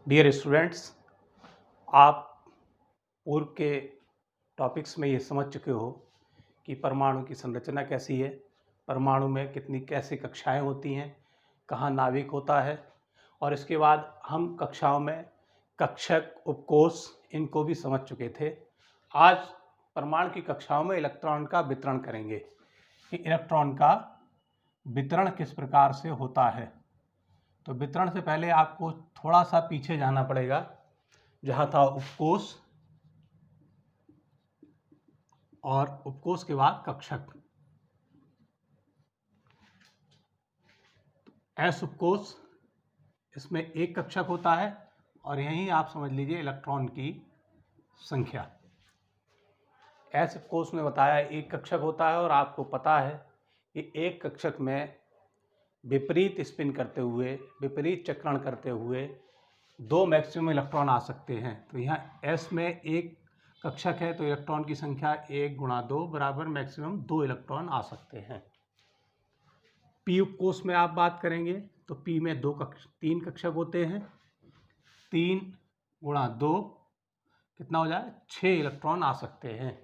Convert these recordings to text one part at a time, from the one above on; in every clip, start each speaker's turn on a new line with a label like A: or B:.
A: Dear students, आप पूर्व के टॉपिक्स में ये समझ चुके हो कि परमाणु की संरचना कैसी है, परमाणु में कितनी कैसी कक्षाएं होती हैं, कहाँ नाभिक होता है। और इसके बाद हम कक्षाओं में कक्षक, उपकोष इनको भी समझ चुके थे। आज परमाणु की कक्षाओं में इलेक्ट्रॉन का वितरण करेंगे कि इलेक्ट्रॉन का वितरण किस प्रकार से होता है। तो वितरण से पहले आपको थोड़ा सा पीछे जाना पड़ेगा, जहाँ था उपकोष और उपकोष के बाद कक्षक। एस उपकोष, इसमें एक कक्षक होता है और यहीं आप समझ लीजिए इलेक्ट्रॉन की संख्या। एस उपकोष में बताया एक कक्षक होता है और आपको पता है कि एक कक्षक में विपरीत स्पिन करते हुए, विपरीत चक्रण करते हुए दो मैक्सिमम इलेक्ट्रॉन आ सकते हैं। तो यहाँ एस में एक कक्षक है तो इलेक्ट्रॉन की संख्या 1 गुणा 2 बराबर मैक्सिमम 2 इलेक्ट्रॉन आ सकते हैं। पी उपकोष में आप बात करेंगे तो पी में 3 कक्षक होते हैं। 3 गुणा 2 कितना हो जाए, 6 इलेक्ट्रॉन आ सकते हैं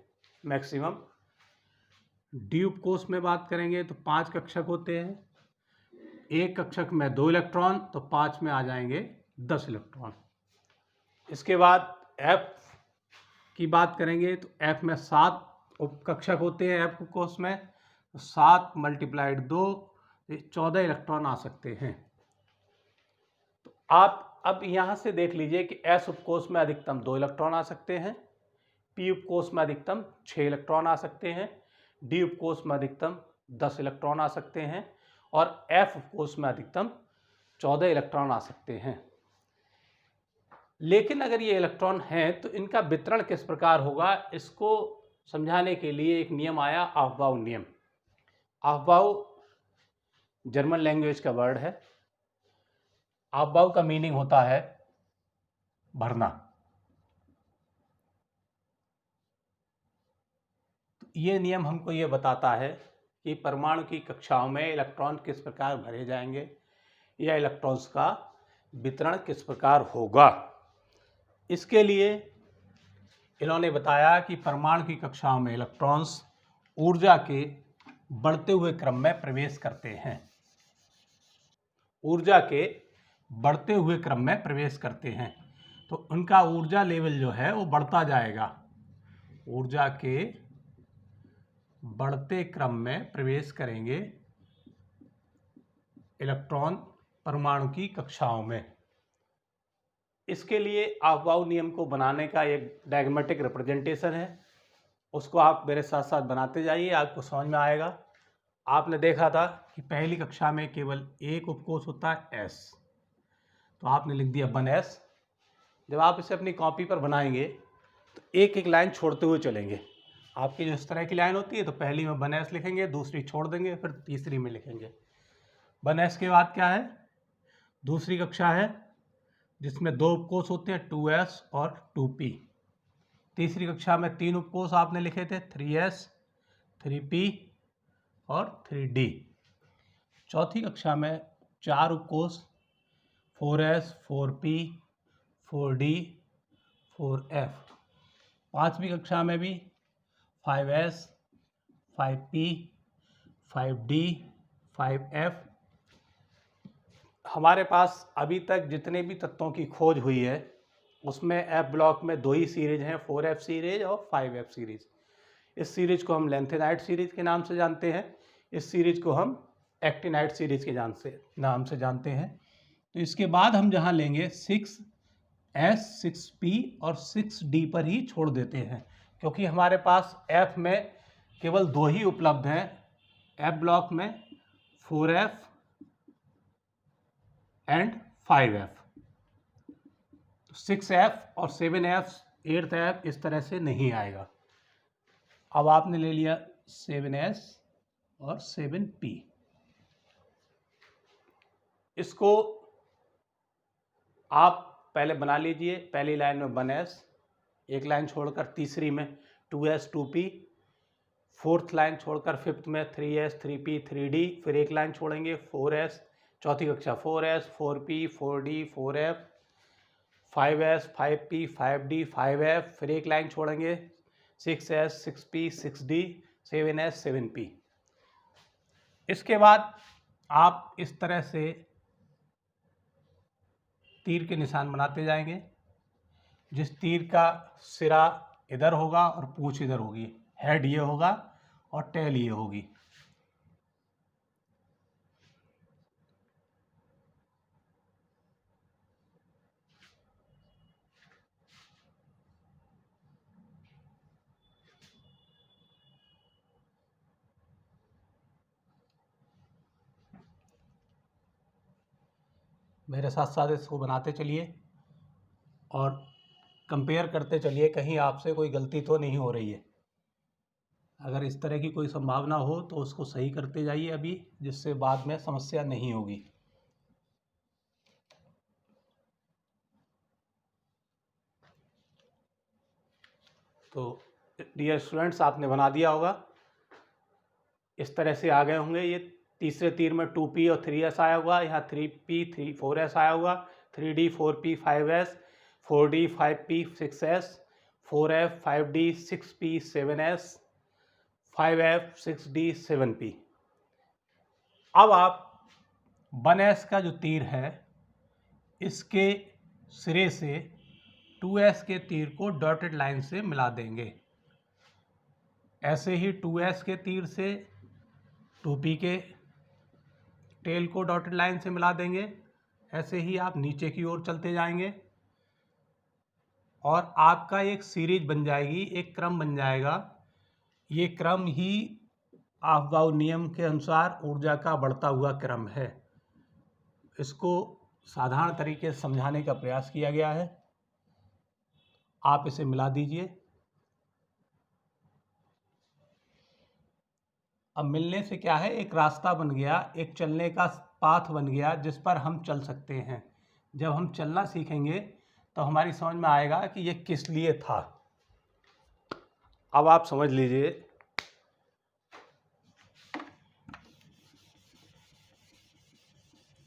A: मैक्सिमम। डी उपकोष में बात करेंगे तो 5 कक्षक होते हैं। एक कक्षक में 2 इलेक्ट्रॉन तो 5 में आ जाएंगे 10 इलेक्ट्रॉन। इसके बाद एफ की बात करेंगे तो एफ में 7 उपकक्षक होते हैं। एफ उपकोष में 7 × 2 14 इलेक्ट्रॉन आ सकते हैं। तो आप अब यहाँ से देख लीजिए कि एस उपकोष में अधिकतम 2 इलेक्ट्रॉन आ सकते हैं, पी उपकोष में अधिकतम 6 इलेक्ट्रॉन आ सकते हैं, डी उपकोष में अधिकतम 10 इलेक्ट्रॉन आ सकते हैं और एफ उपकोष में अधिकतम 14 इलेक्ट्रॉन आ सकते हैं। लेकिन अगर ये इलेक्ट्रॉन हैं तो इनका वितरण किस प्रकार होगा, इसको समझाने के लिए एक नियम आया, अफबाउ नियम। अफबाउ जर्मन लैंग्वेज का वर्ड है। अफबाउ का मीनिंग होता है भरना। तो ये नियम हमको ये बताता है कि परमाणु की कक्षाओं में इलेक्ट्रॉन किस प्रकार भरे जाएंगे या इलेक्ट्रॉन्स का वितरण किस प्रकार होगा। इसके लिए इन्होंने बताया कि परमाणु की कक्षाओं में इलेक्ट्रॉन्स ऊर्जा के बढ़ते हुए क्रम में प्रवेश करते हैं। ऊर्जा के बढ़ते हुए क्रम में प्रवेश करते हैं तो उनका ऊर्जा लेवल जो है वो बढ़ता जाएगा। ऊर्जा के बढ़ते क्रम में प्रवेश करेंगे इलेक्ट्रॉन परमाणु की कक्षाओं में। इसके लिए अफबाउ नियम को बनाने का एक डायग्रामेटिक रिप्रेजेंटेशन है, उसको आप मेरे साथ साथ बनाते जाइए, आपको समझ में आएगा। आपने देखा था कि पहली कक्षा में केवल एक उपकोष होता है एस, तो आपने लिख दिया 1s। जब आप इसे अपनी कॉपी पर बनाएंगे तो एक एक लाइन छोड़ते हुए चलेंगे। आपकी जो इस तरह की लाइन होती है तो पहली में 1s लिखेंगे, दूसरी छोड़ देंगे, फिर तीसरी में लिखेंगे। 1s के बाद क्या है, दूसरी कक्षा है जिसमें 2 उपकोष होते हैं 2s और 2p। तीसरी कक्षा में 3 उपकोष आपने लिखे थे 3s, 3p और 3d। चौथी कक्षा में 4 उपकोष 4s, 4p, 4d, 4f। पांचवी कक्षा में भी 5s, 5p, 5d, 5f। हमारे पास अभी तक जितने भी तत्वों की खोज हुई है उसमें एफ ब्लॉक में 2 ही सीरीज हैं, 4f सीरीज और 5f सीरीज। इस सीरीज को हम लेंथेनाइट सीरीज के नाम से जानते हैं, इस सीरीज को हम एक्टिनाइट सीरीज के नाम से जानते हैं। तो इसके बाद हम जहाँ लेंगे 6s, 6p और 6d पर ही छोड़ देते हैं, क्योंकि हमारे पास f में केवल 2 ही उपलब्ध हैं। f ब्लॉक में 4f एंड 5f, 6f और 7f, 8f इस तरह से नहीं आएगा। अब आपने ले लिया 7s और 7p। इसको आप पहले बना लीजिए। पहली लाइन में 1s, एक लाइन छोड़कर तीसरी में 2s, 2p, फोर्थ लाइन छोड़कर फिफ्थ में 3s, 3p, 3d, फिर एक लाइन छोड़ेंगे 4s, चौथी कक्षा 4s, 4p, 4d, 4f, 5s 5p 5d 5f, फिर एक लाइन छोड़ेंगे 6s 6p 6d 7s 7p। इसके बाद आप इस तरह से तीर के निशान बनाते जाएंगे, जिस तीर का सिरा इधर होगा और पूंछ इधर होगी, हेड ये होगा और टेल ये होगी। मेरे साथ साथ इसको बनाते चलिए और कंपेयर करते चलिए, कहीं आपसे कोई गलती तो नहीं हो रही है। अगर इस तरह की कोई संभावना हो तो उसको सही करते जाइए अभी, जिससे बाद में समस्या नहीं होगी। तो डियर स्टूडेंट्स, आपने बना दिया होगा, इस तरह से आ गए होंगे। ये तीसरे तीर में 2p और 3s आया हुआ, यहाँ 3p 4s आया हुआ, 3d 4p 5s, 4d 5p 6s, 4f 5d 6p 7s, 5f 6d 7p। अब आप 1s का जो तीर है, इसके सिरे से 2s के तीर को डॉटेड लाइन से मिला देंगे। ऐसे ही 2s के तीर से 2p के टेल को डॉटेड लाइन से मिला देंगे। ऐसे ही आप नीचे की ओर चलते जाएंगे और आपका एक सीरीज बन जाएगी, एक क्रम बन जाएगा। ये क्रम ही अफबाउ नियम के अनुसार ऊर्जा का बढ़ता हुआ क्रम है। इसको साधारण तरीके से समझाने का प्रयास किया गया है। आप इसे मिला दीजिए। अब मिलने से क्या है, एक रास्ता बन गया, एक चलने का पाथ बन गया जिस पर हम चल सकते हैं। जब हम चलना सीखेंगे तो हमारी समझ में आएगा कि ये किस लिए था। अब आप समझ लीजिए,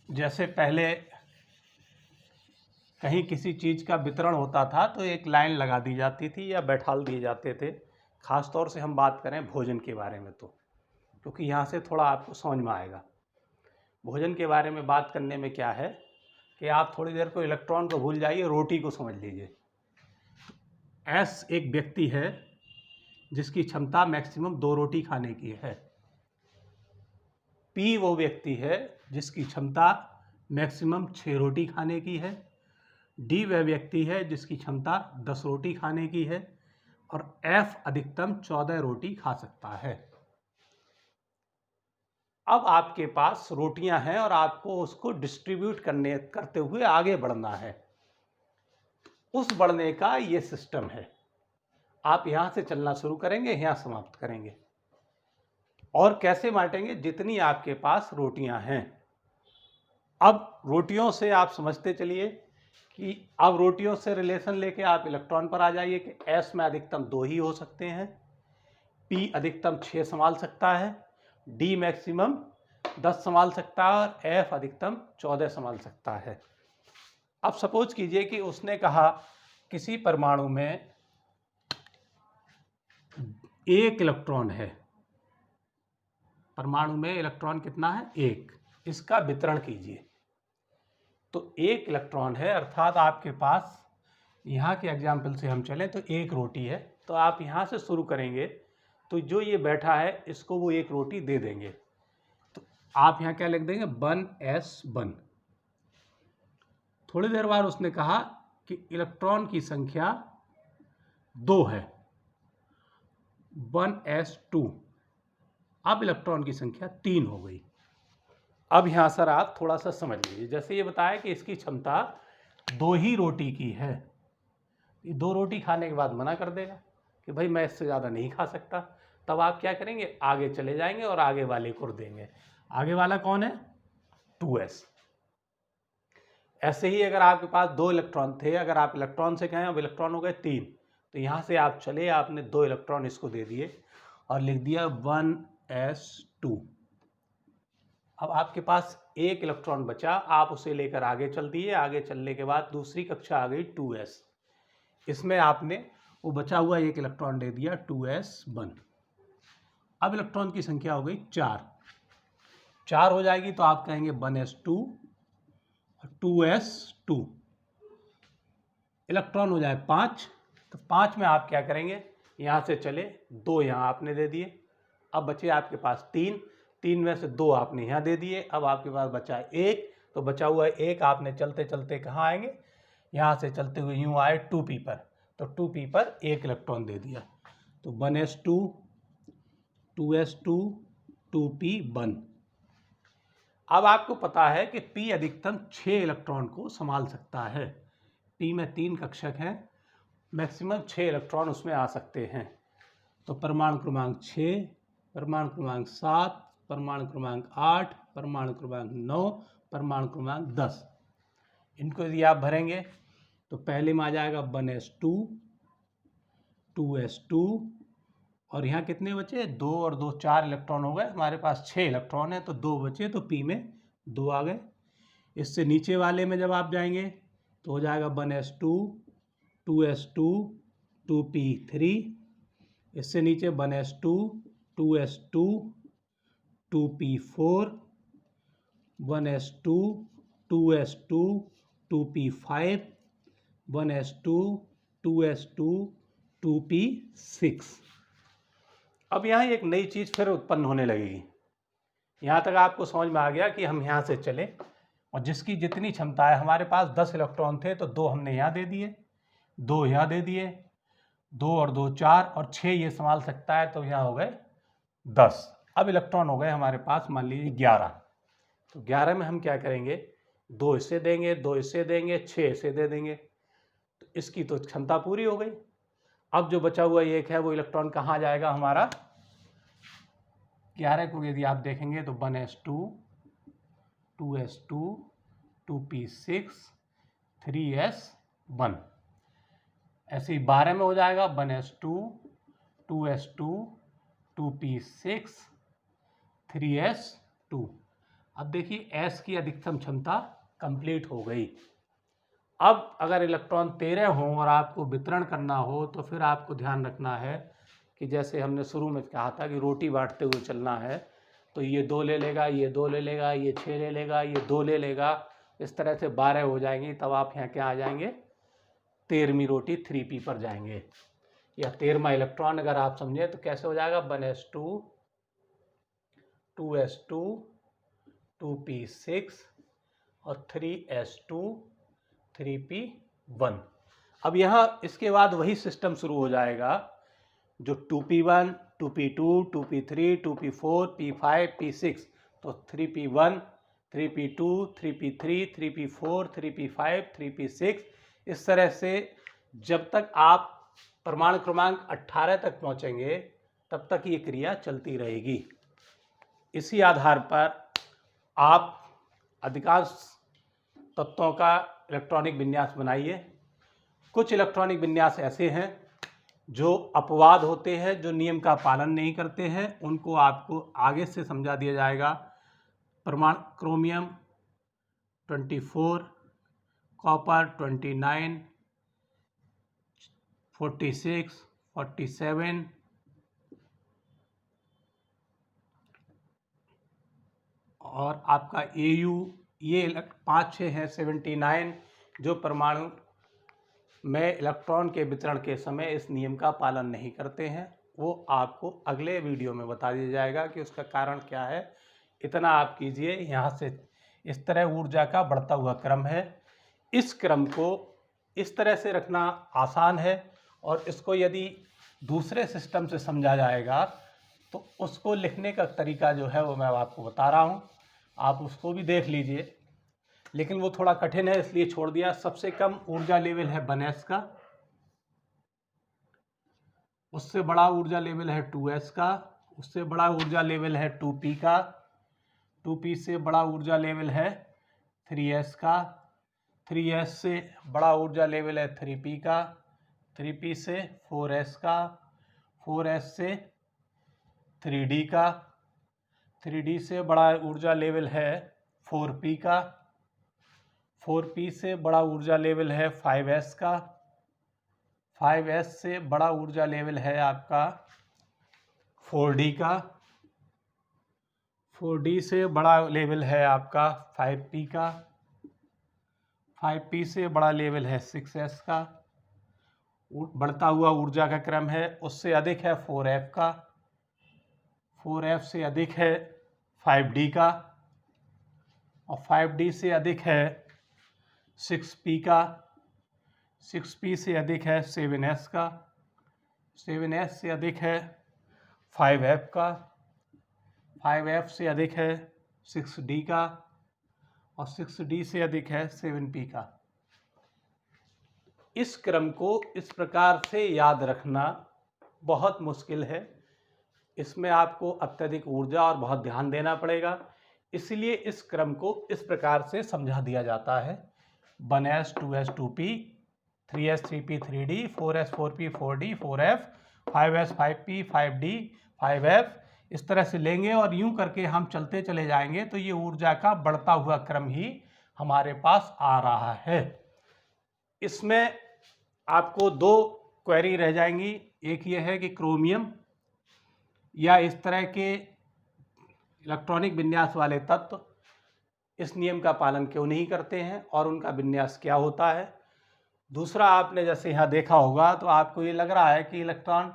A: जैसे पहले कहीं किसी चीज़ का वितरण होता था तो एक लाइन लगा दी जाती थी या बैठाल दिए जाते थे। ख़ास तौर से हम बात करें भोजन के बारे में, तो क्योंकि यहाँ से थोड़ा आपको समझ में आएगा। भोजन के बारे में बात करने में क्या है कि आप थोड़ी देर को इलेक्ट्रॉन को भूल जाइए, रोटी को समझ लीजिए। एस एक व्यक्ति है जिसकी क्षमता मैक्सिमम 2 रोटी खाने की है। पी वो व्यक्ति है जिसकी क्षमता मैक्सिमम 6 रोटी खाने की है। डी वह व्यक्ति है जिसकी क्षमता 10 रोटी खाने की है। और एफ अधिकतम 14 रोटी खा सकता है। अब आपके पास रोटियां हैं और आपको उसको डिस्ट्रीब्यूट करते हुए आगे बढ़ना है। उस बढ़ने का ये सिस्टम है। आप यहां से चलना शुरू करेंगे, यहां समाप्त करेंगे। और कैसे बांटेंगे? जितनी आपके पास रोटियां हैं। अब रोटियों से आप समझते चलिए कि अब रोटियों से रिलेशन लेके आप इलेक्ट्रॉन पर आ जाइए कि एस में अधिकतम 2 ही हो सकते हैं, पी अधिकतम 6 संभाल सकता है, डी मैक्सिमम 10 संभाल सकता है और एफ अधिकतम 14 संभाल सकता है। अब सपोज कीजिए कि उसने कहा किसी परमाणु में 1 इलेक्ट्रॉन है। परमाणु में इलेक्ट्रॉन कितना है? 1। इसका वितरण कीजिए। तो 1 इलेक्ट्रॉन है, अर्थात आपके पास, यहाँ के एग्जाम्पल से हम चलें तो 1 रोटी है। तो आप यहाँ से शुरू करेंगे तो जो ये बैठा है इसको वो 1 रोटी दे देंगे। तो आप यहाँ क्या लिख देंगे? 1s1। थोड़ी देर बाद उसने कहा कि इलेक्ट्रॉन की संख्या 2 है, 1s2। अब इलेक्ट्रॉन की संख्या 3 हो गई। अब यहाँ सर आप थोड़ा सा समझ लीजिए, जैसे ये बताया कि इसकी क्षमता 2 ही रोटी की है। 2 रोटी खाने के बाद मना कर देगा कि भाई मैं इससे ज़्यादा नहीं खा सकता। तब आप क्या करेंगे? आगे चले जाएंगे और आगे वाले को देंगे। आगे वाला कौन है? 2s। ऐसे ही अगर आपके पास 2 इलेक्ट्रॉन थे, अगर आप इलेक्ट्रॉन से कहें अब इलेक्ट्रॉन हो गए 3, तो यहाँ से आप चले, आपने 2 इलेक्ट्रॉन इसको दे दिए और लिख दिया 1s2। अब आपके पास एक इलेक्ट्रॉन बचा, आप उसे लेकर आगे चल दिए। आगे चलने के बाद दूसरी कक्षा आ गई 2s। इसमें आपने वो बचा हुआ एक इलेक्ट्रॉन दे दिया 2s1। अब इलेक्ट्रॉन की संख्या हो गई 4 हो जाएगी तो आप कहेंगे 1s2 और 2s2। इलेक्ट्रॉन हो जाए 5, तो 5 में आप क्या करेंगे, यहाँ से चले 2 यहाँ आपने दे दिए। अब बचे आपके पास 3 में से 2 आपने यहाँ दे दिए। अब आपके पास बचा 1, तो बचा हुआ 1 आपने चलते चलते कहाँ आएंगे, यहाँ से चलते हुए यूँ आए 2p पर, तो 2p पर 1 इलेक्ट्रॉन दे दिया। तो 1s2 2s2 2p1। अब आपको पता है कि p अधिकतम 6 इलेक्ट्रॉन को संभाल सकता है। p में 3 कक्षक हैं, मैक्सिमम 6 इलेक्ट्रॉन उसमें आ सकते हैं। तो परमाणु क्रमांक 6, परमाणु क्रमांक 7, परमाणु क्रमांक 8, परमाणु क्रमांक 9, परमाणु क्रमांक 10, इनको यदि आप भरेंगे तो पहले में आ जाएगा 1s2 2s2 और यहाँ कितने बचे, 2 और 2 4 इलेक्ट्रॉन हो गए। हमारे पास 6 इलेक्ट्रॉन है तो 2 बचे, तो p में 2 आ गए। इससे नीचे वाले में जब आप जाएंगे तो हो जाएगा 1s2 2s2 2p3। इससे नीचे 1s2 2s2 2p4 1s2 2s2 2p5 1s2 2s2 2p6। अब यहाँ एक नई चीज़ फिर उत्पन्न होने लगेगी। यहाँ तक आपको समझ में आ गया कि हम यहाँ से चले और जिसकी जितनी क्षमता है, हमारे पास 10 इलेक्ट्रॉन थे तो 2 हमने यहाँ दे दिए, 2 यहाँ दे दिए, 2 और 2 4 और 6 ये संभाल सकता है, तो यहाँ हो गए 10। अब इलेक्ट्रॉन हो गए हमारे पास मान लीजिए 11। तो 11 में हम क्या करेंगे, 2 इसे देंगे, 2 इसे देंगे, 6 इसे दे देंगे, तो इसकी तो क्षमता पूरी हो गई। अब जो बचा हुआ एक है वो इलेक्ट्रॉन कहाँ जाएगा हमारा, 11 को यदि आप देखेंगे तो 1s2 2s2 2p6 3s1। ऐसे ही 12 में हो जाएगा 1s2 2s2 2p6 3s2। अब देखिए s की अधिकतम क्षमता कंप्लीट हो गई। अब अगर इलेक्ट्रॉन 13 हो और आपको वितरण करना हो तो फिर आपको ध्यान रखना है कि जैसे हमने शुरू में कहा था कि रोटी बांटते हुए चलना है, तो ये 2 ले लेगा, ये 2 ले लेगा, ये 6 ले लेगा, ये 2 ले लेगा, इस तरह से 12 हो जाएंगी। तब आप यहाँ क्या आ जाएंगे, 13वीं रोटी 3p पर जाएंगे, या 13वां इलेक्ट्रॉन अगर आप समझें तो कैसे हो जाएगा, 1s2 2s2 2p6 और 3s2 3p1। अब यहाँ इसके बाद वही सिस्टम शुरू हो जाएगा जो 2p1 2p2 2p3 2p4 p5 p6। तो 3p1 3p2 3p3 3p4 3p5 3p6, इस तरह से जब तक आप परमाणु क्रमांक 18 तक पहुँचेंगे तब तक ये क्रिया चलती रहेगी। इसी आधार पर आप अधिकांश तत्वों का इलेक्ट्रॉनिक विन्यास बनाइए। कुछ इलेक्ट्रॉनिक विन्यास ऐसे हैं जो अपवाद होते हैं, जो नियम का पालन नहीं करते हैं, उनको आपको आगे से समझा दिया जाएगा। परमाणु क्रोमियम 24, कॉपर 29, 46 47 और आपका AU, ये 5-6 हैं 79, जो परमाणु में इलेक्ट्रॉन के वितरण के समय इस नियम का पालन नहीं करते हैं। वो आपको अगले वीडियो में बता दिया जाएगा कि उसका कारण क्या है। इतना आप कीजिए। यहाँ से इस तरह ऊर्जा का बढ़ता हुआ क्रम है। इस क्रम को इस तरह से रखना आसान है और इसको यदि दूसरे सिस्टम से समझा जाएगा तो उसको लिखने का तरीका जो है वो मैं आपको बता रहा हूँ, आप उसको भी देख लीजिए, लेकिन वो थोड़ा कठिन है इसलिए छोड़ दिया। सबसे कम ऊर्जा लेवल है 1s का, उससे बड़ा ऊर्जा लेवल है 2s का, उससे बड़ा ऊर्जा लेवल है 2p का, 2p से बड़ा ऊर्जा लेवल है 3s का, 3s से बड़ा ऊर्जा लेवल है 3p का, 3p से 4s का, 4s से 3d का, 3D से बड़ा ऊर्जा लेवल है 4p का, 4p से बड़ा ऊर्जा लेवल है 5s का, 5s से बड़ा ऊर्जा लेवल है आपका 4d का, 4d से बड़ा लेवल है आपका 5p का, 5p से बड़ा लेवल है 6s का, बढ़ता हुआ ऊर्जा का क्रम है, उससे अधिक है 4f का, 4f से अधिक है 5d का, और 5d से अधिक है 6p का, 6p से अधिक है 7s का, 7s से अधिक है 5f का, 5f से अधिक है 6d का, और 6d से अधिक है 7p का। इस क्रम को इस प्रकार से याद रखना बहुत मुश्किल है। इसमें आपको अत्यधिक ऊर्जा और बहुत ध्यान देना पड़ेगा, इसलिए इस क्रम को इस प्रकार से समझा दिया जाता है। 1s 2s 2p, 3s 3p 3d, 4s 4p 4d 4f, 5s 5p 5d 5f, इस तरह से लेंगे और यूं करके हम चलते चले जाएंगे तो ये ऊर्जा का बढ़ता हुआ क्रम ही हमारे पास आ रहा है। इसमें आपको दो क्वेरी रह जाएंगी। एक ये है कि क्रोमियम या इस तरह के इलेक्ट्रॉनिक विन्यास वाले तत्व इस नियम का पालन क्यों नहीं करते हैं और उनका विन्यास क्या होता है। दूसरा, आपने जैसे यहाँ देखा होगा तो आपको ये लग रहा है कि इलेक्ट्रॉन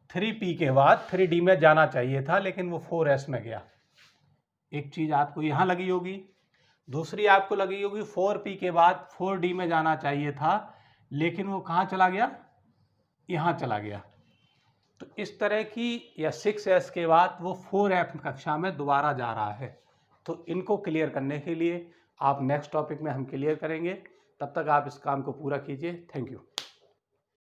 A: 3p के बाद 3d में जाना चाहिए था, लेकिन वो 4s में गया। एक चीज़ आपको यहाँ लगी होगी। दूसरी आपको लगी होगी 4p के बाद 4d में जाना चाहिए था, लेकिन वो कहाँ चला गया, यहाँ चला गया। तो इस तरह की, या 6s के बाद वो 4f कक्षा में दोबारा जा रहा है। तो इनको क्लियर करने के लिए आप नेक्स्ट टॉपिक में हम क्लियर करेंगे। तब तक आप इस काम को पूरा कीजिए। Thank you.